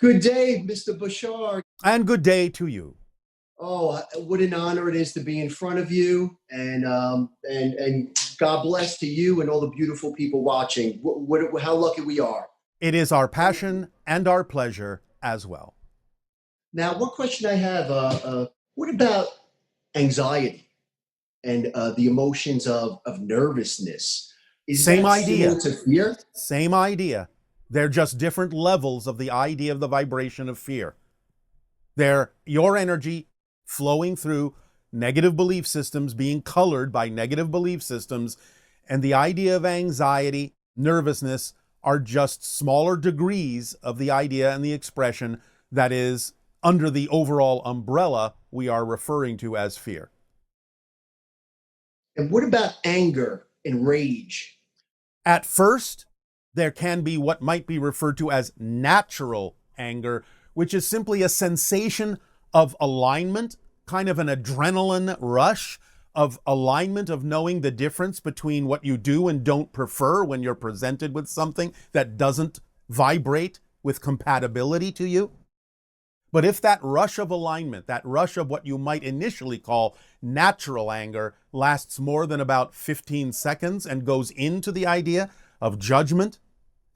Good day, Mr. Bashar. And good day to you. Oh, what an honor it is to be in front of you, and God bless to you and all the beautiful people watching. How lucky we are. It is our passion and our pleasure as well. Now, one question I have: what about anxiety and the emotions of nervousness? Is Same that similar idea. to fear? Same idea. They're just different levels of the idea of the vibration of fear. They're your energy flowing through negative belief systems, being colored by negative belief systems, and the idea of anxiety, nervousness are just smaller degrees of the idea and the expression that is under the overall umbrella we are referring to as fear. And what about anger and rage? At first, there can be what might be referred to as natural anger, which is simply a sensation of alignment, kind of an adrenaline rush of alignment, of knowing the difference between what you do and don't prefer when you're presented with something that doesn't vibrate with compatibility to you. But if that rush of alignment, that rush of what you might initially call natural anger, lasts more than about 15 seconds and goes into the idea of judgment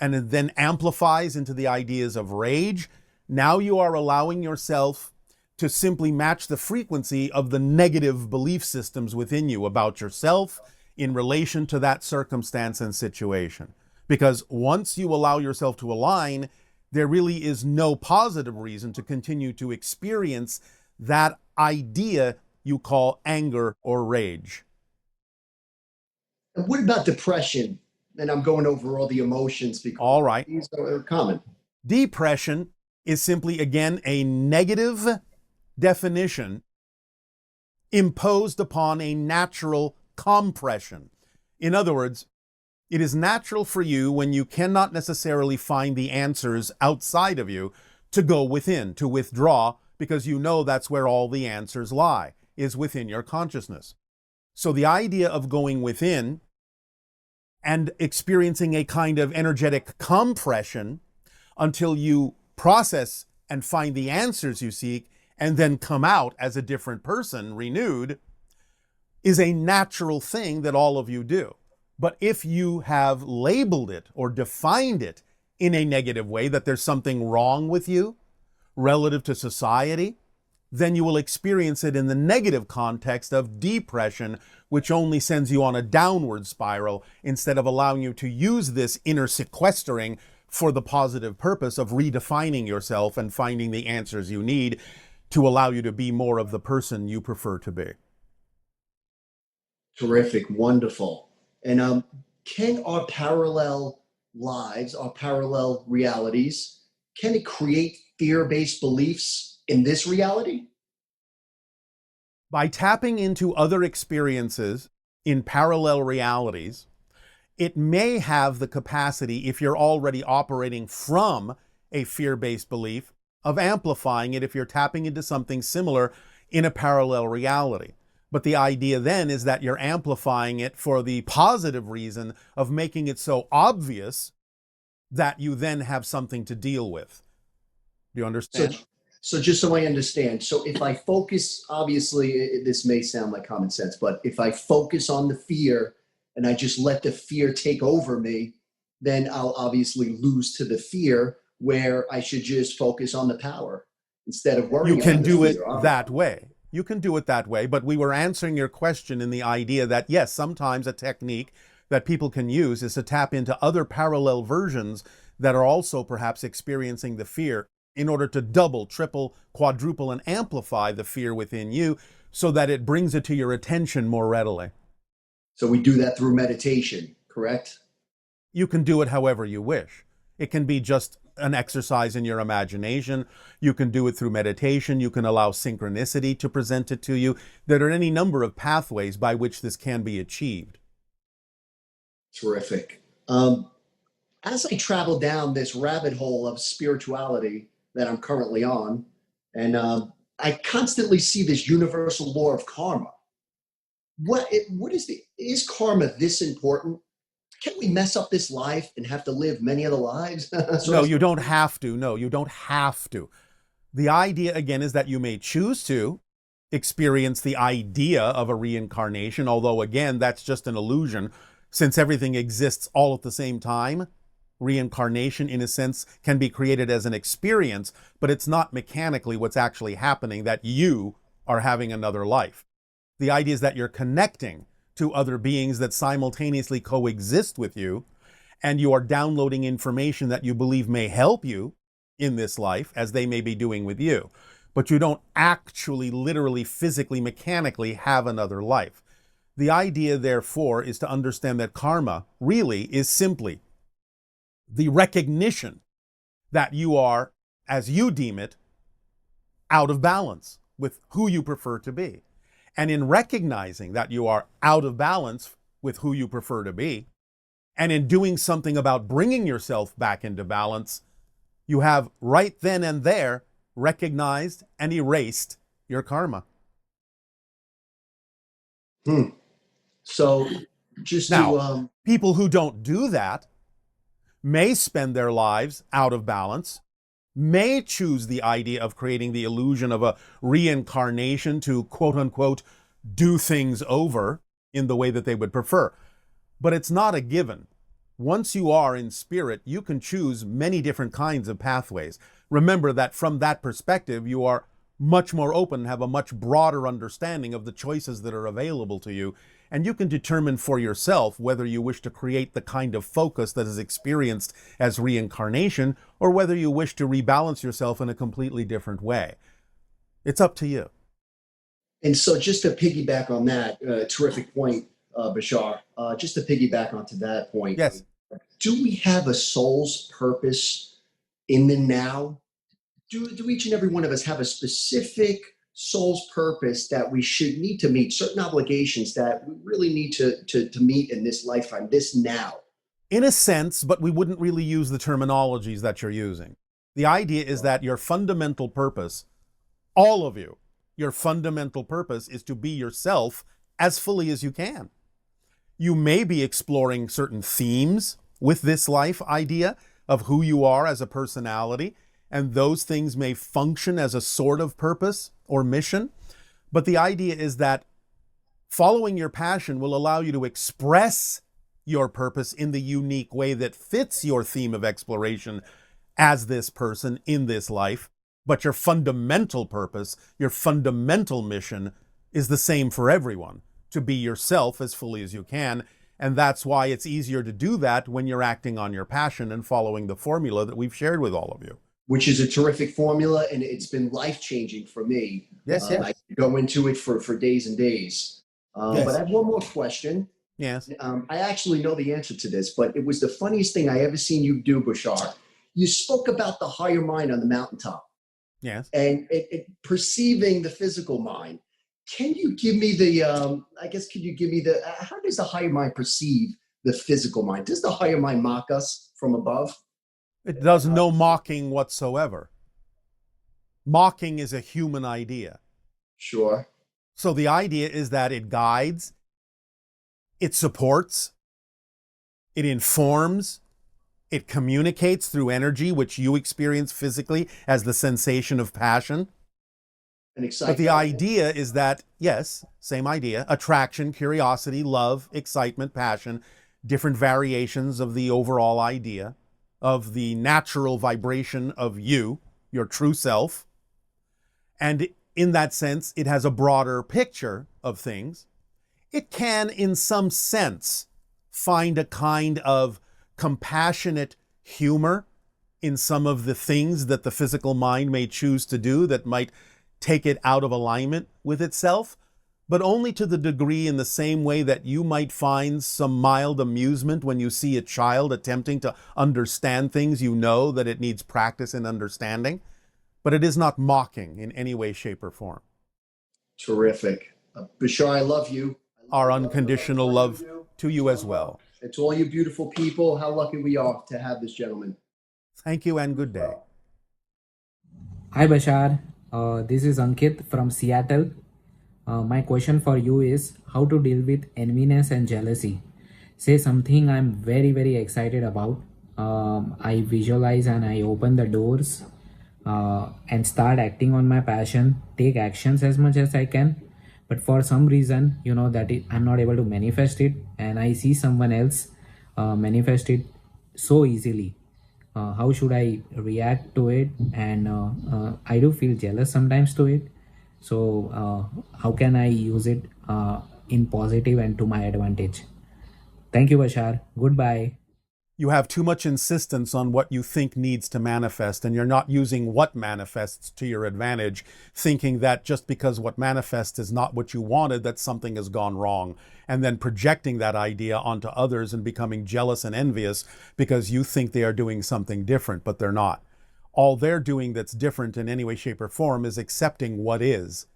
and it then amplifies into the ideas of rage, now you are allowing yourself to simply match the frequency of the negative belief systems within you about yourself in relation to that circumstance and situation. Because once you allow yourself to align, there really is no positive reason to continue to experience that idea you call anger or rage. And what about depression? And I'm going over all the emotions because All right. these are common. Depression is simply, again, a negative definition imposed upon a natural compression. In other words, it is natural for you, when you cannot necessarily find the answers outside of you, to go within, to withdraw, because you know that's where all the answers lie, is within your consciousness. So the idea of going within and experiencing a kind of energetic compression until you process and find the answers you seek and then come out as a different person, renewed, is a natural thing that all of you do. But if you have labeled it or defined it in a negative way, that there's something wrong with you relative to society, then you will experience it in the negative context of depression, which only sends you on a downward spiral instead of allowing you to use this inner sequestering for the positive purpose of redefining yourself and finding the answers you need to allow you to be more of the person you prefer to be. Terrific, wonderful. And can our parallel lives, our parallel realities, can it create fear-based beliefs in this reality? By tapping into other experiences in parallel realities, it may have the capacity, if you're already operating from a fear-based belief, of amplifying it if you're tapping into something similar in a parallel reality. But the idea then is that you're amplifying it for the positive reason of making it so obvious that you then have something to deal with. Do you understand? So just so I understand, so if I focus, obviously this may sound like common sense, but if I focus on the fear and I just let the fear take over me, then I'll obviously lose to the fear, where I should just focus on the power instead of worrying. You can do it that way. You can do it that way, but we were answering your question in the idea that, yes, sometimes a technique that people can use is to tap into other parallel versions that are also perhaps experiencing the fear in order to double, triple, quadruple, and amplify the fear within you so that it brings it to your attention more readily. So we do that through meditation, correct? You can do it however you wish. It can be just an exercise in your imagination. You can do it through meditation. You can allow synchronicity to present it to you. There are any number of pathways by which this can be achieved. Terrific. As I travel down this rabbit hole of spirituality that I'm currently on, and I constantly see this universal law of karma. What is karma this important? can we mess up this life and have to live many other lives? No, you don't have to. No, you don't have to. The idea, again, is that you may choose to experience the idea of a reincarnation, although, again, that's just an illusion. Since everything exists all at the same time, reincarnation, in a sense, can be created as an experience, but it's not mechanically what's actually happening, that you are having another life. The idea is that you're connecting to other beings that simultaneously coexist with you, and you are downloading information that you believe may help you in this life, as they may be doing with you. But you don't actually, literally, physically, mechanically have another life. The idea, therefore, is to understand that karma really is simply the recognition that you are, as you deem it, out of balance with who you prefer to be. And in recognizing that you are out of balance with who you prefer to be, and in doing something about bringing yourself back into balance, you have right then and there recognized and erased your karma. So just now, people who don't do that may spend their lives out of balance, may choose the idea of creating the illusion of a reincarnation to, quote unquote, do things over in the way that they would prefer. But it's not a given. Once you are in spirit, you can choose many different kinds of pathways. Remember that from that perspective, you are much more open, have a much broader understanding of the choices that are available to you, and you can determine for yourself whether you wish to create the kind of focus that is experienced as reincarnation, or whether you wish to rebalance yourself in a completely different way. It's up to you. And so just to piggyback on that, terrific point, Bashar, just to piggyback onto that point, yes. Do we have a soul's purpose in the now? Do each and every one of us have a specific soul's purpose that we should need to meet, certain obligations that we really need to meet in this lifetime, this now? In a sense, but we wouldn't really use the terminologies that you're using. The idea is that your fundamental purpose, all of you, your fundamental purpose is to be yourself as fully as you can. You may be exploring certain themes with this life idea of who you are as a personality, and those things may function as a sort of purpose or mission. But the idea is that following your passion will allow you to express your purpose in the unique way that fits your theme of exploration as this person in this life. But your fundamental purpose, your fundamental mission is the same for everyone, to be yourself as fully as you can. And that's why it's easier to do that when you're acting on your passion and following the formula that we've shared with all of you. Which is a terrific formula, and it's been life-changing for me. Yes, yes. I could go into it for days and days. Yes. But I have one more question. Yes. I actually know the answer to this, but it was the funniest thing I ever seen you do, Bashar. You spoke about the higher mind on the mountaintop. Yes. And it perceiving the physical mind. Can you give me the, how does the higher mind perceive the physical mind? Does the higher mind mock us from above? It does no mocking whatsoever. Mocking is a human idea. Sure. So the idea is that it guides, it supports, it informs, it communicates through energy, which you experience physically as the sensation of passion. But the idea is that, yes, same idea, attraction, curiosity, love, excitement, passion, different variations of the overall idea of the natural vibration of you, your true self. And in that sense, it has a broader picture of things. It can, in some sense, find a kind of compassionate humor in some of the things that the physical mind may choose to do that might take it out of alignment with itself, but only to the degree, in the same way that you might find some mild amusement when you see a child attempting to understand things you know that it needs practice in understanding. But it is not mocking in any way, shape, or form. Terrific. Bashar, I love you. Our unconditional love to you as well. And to all you beautiful people, how lucky we are to have this gentleman. Thank you and good day. Hi Bashar, this is Ankit from Seattle. My question for you is how to deal with enviness and jealousy. say something I'm very, very excited about. I visualize and I open the doors and start acting on my passion, take actions as much as I can. But for some reason, I'm not able to manifest it, and I see someone else manifest it so easily. How should I react to it? And I do feel jealous sometimes to it. So how can I use it in positive and to my advantage? Thank you, Bashar. Goodbye. You have too much insistence on what you think needs to manifest, and you're not using what manifests to your advantage, thinking that just because what manifests is not what you wanted, that something has gone wrong, and then projecting that idea onto others and becoming jealous and envious because you think they are doing something different, but they're not. All they're doing that's different in any way, shape, or form is accepting what is.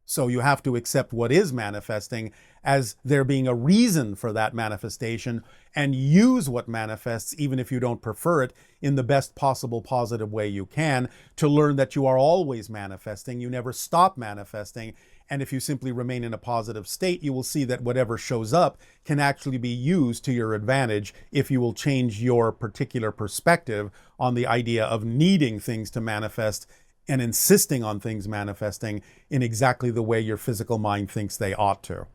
So you have to accept what is manifesting as there being a reason for that manifestation, and use what manifests, even if you don't prefer it, in the best possible positive way you can, to learn that you are always manifesting. You never stop manifesting. And if you simply remain in a positive state, you will see that whatever shows up can actually be used to your advantage if you will change your particular perspective on the idea of needing things to manifest and insisting on things manifesting in exactly the way your physical mind thinks they ought to.